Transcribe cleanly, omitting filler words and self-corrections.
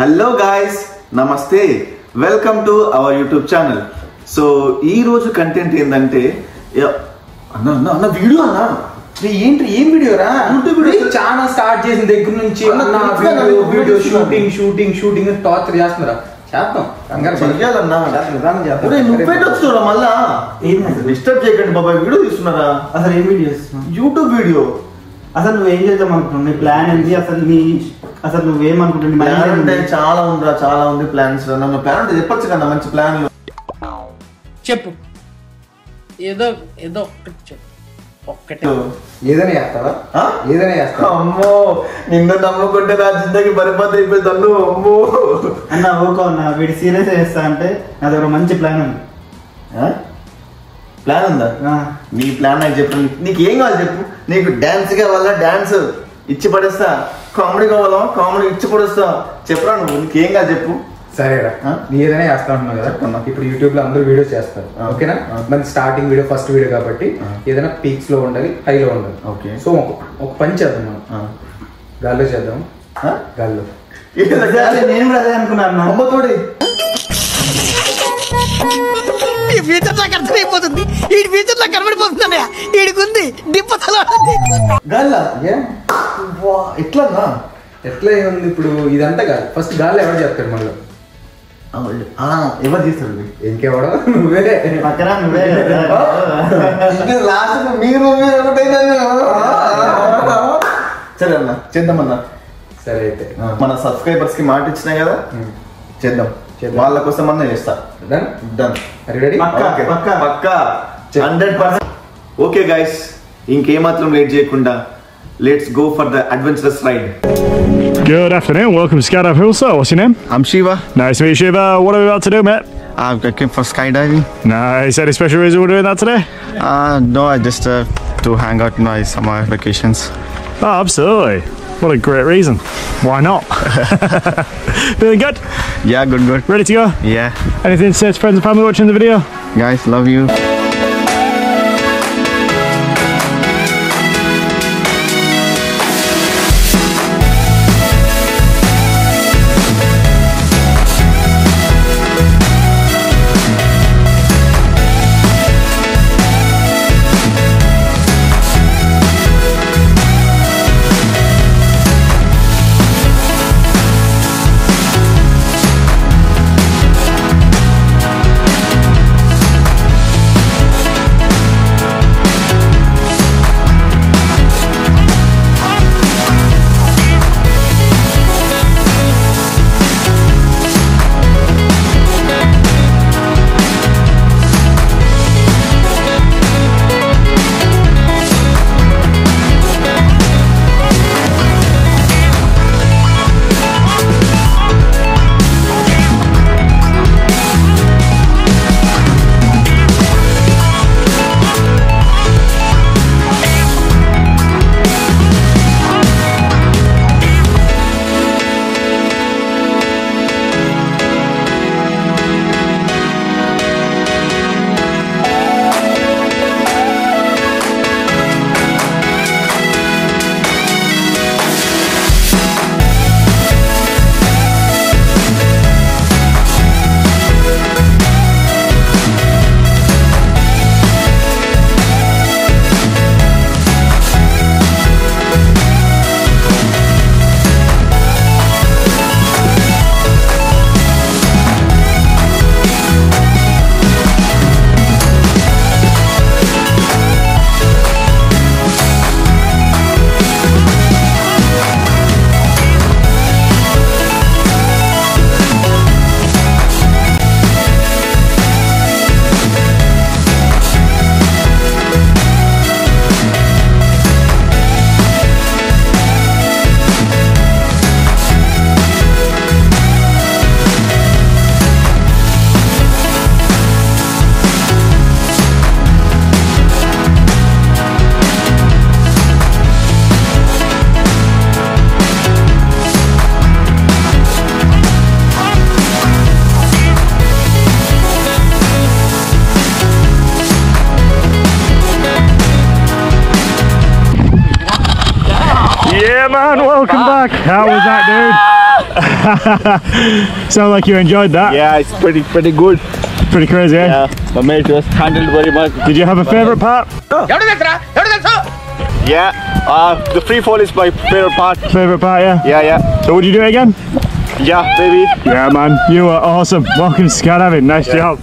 Hello guys, నమస్తే, welcome to our YouTube channel. So ఈ రోజు కంటెంట్ ఏంటంటే అన్న వీడియో అన్న ఏంటి ఏం వీడియో రా? యూట్యూబ్ వీడియో ఛానల్ స్టార్ట్ చేసిన దగ్గర నుంచి వీడియో షూటింగ్ టార్చర్ చేస్తున్నారా? చేద్దాం, నువ్వేటొచ్చురా మళ్ళా డిస్టర్బ్ చేయకండి బాబాయ్. వీడియో తీస్తున్నారా? అసలు ఏం వీడియో యూట్యూబ్ వీడియో. అసలు నువ్వేం చేద్దాం అనుకుంటున్నావు? నీ ప్లాన్ ఏంటి? అసలు నువ్వేమనుకుంటున్నావు? ప్లాన్ అంటే చాలా ఉందిరా, చాలా ఉంది ప్లాన్స్. నన్ను ప్లాన్ అంటే చెప్పొచ్చు కదా, మంచి ప్లాన్ చెప్పు. ఏదో ఏదో ఒక్కటి చెప్పు. ఒక్కటే ఏదైనా చేస్తావా? ఏదైనా చేస్తావా? అమ్మో, నిన్ను నమ్ముకుంటే నా జిందగీ బరిపతి అయిపోయింది అన్ను. అమ్మో అన్న ఊకో అన్న, వీడి సీరియస్ చేస్తా అంటే నా దగ్గర మంచి ప్లాన్ ఉంది. ప్లాన్ ఉందా? నీ ప్లాన్ నాకు చెప్పు. నీకు ఏం కావాలి చెప్పు. నీకు డాన్స్ కావాలా? డాన్స్ ఇచ్చి పడేస్తా. కామెడీ కావాలా? కామెడీ ఇచ్చి పడేస్తా. చెప్పరా నువ్వు, నీకు ఏం కావాలి చెప్పు. సరేరా, నీ ఏదైనా చేస్తా ఉంటున్నావు కదా. ఇప్పుడు యూట్యూబ్ లో అందరూ వీడియో చేస్తారు, ఓకేనా? మన స్టార్టింగ్ వీడియో, ఫస్ట్ వీడియో కాబట్టి ఏదైనా పీక్స్ లో ఉండాలి, హైలో ఉండాలి. ఓకే, సో ఒక పని చేద్దాం మనం. గాల్లో చేద్దాం. గాల్లో నేను కూడా అదే అనుకున్నాను. అమ్మతోడి ఈ ఫ్యూచర్ నాకు అర్థమైపోతుంది. ఈ ఫ్యూచర్ నాకు కనబడిపోతుందన్నయ్య. ఈడికుంది డిప్పతల గాల్లా ఎట్లా ఎట్లా ఏముంది ఇప్పుడు? ఇదంతా కాదు, ఫస్ట్ గాల్లో ఎవరు చెప్తారు మళ్ళీ? ఎవరు తీస్తారు? ఇంకెవడో నువ్వే పక్కన నువ్వే. లాస్ట్ మీరు సరే అన్న, చేద్దామన్నా. సరే అయితే మన సబ్స్క్రైబర్స్ కి మాట ఇచ్చినాయి కదా, చేద్దాం. వాళ్ళ కోసం అన్న చేస్తా. Done done. రెడీ? పక్కా 100%. ఓకే గైస్, ఇంకేమాత్రం లేట్ చేయకుండా let's go for the adventurous ride. Good afternoon, welcome to Skydive Hill. So, what's your name? I'm Shiva. Nice to meet you, Shiva. What are we about to do, mate? I came for skydiving. Nice. Any special reason we're doing that today? No, I just to hang out in my summer vacations. Oh, absolutely. What a great reason. Why not? Feeling good? Yeah, good. Ready to go? Yeah. Anything to say to friends and family watching the video? Guys, love you. Yeah, man, welcome back. How was that, dude? Sound like you enjoyed that. Yeah, it's pretty good. Pretty crazy, eh? Yeah, my mate was handled very much. Did you have a favourite part? Yeah, the free fall is my favorite part. Favourite part, yeah? Yeah. So would you do it again? Yeah, baby. Yeah, man, you were awesome. Welcome to skydiving. Nice job.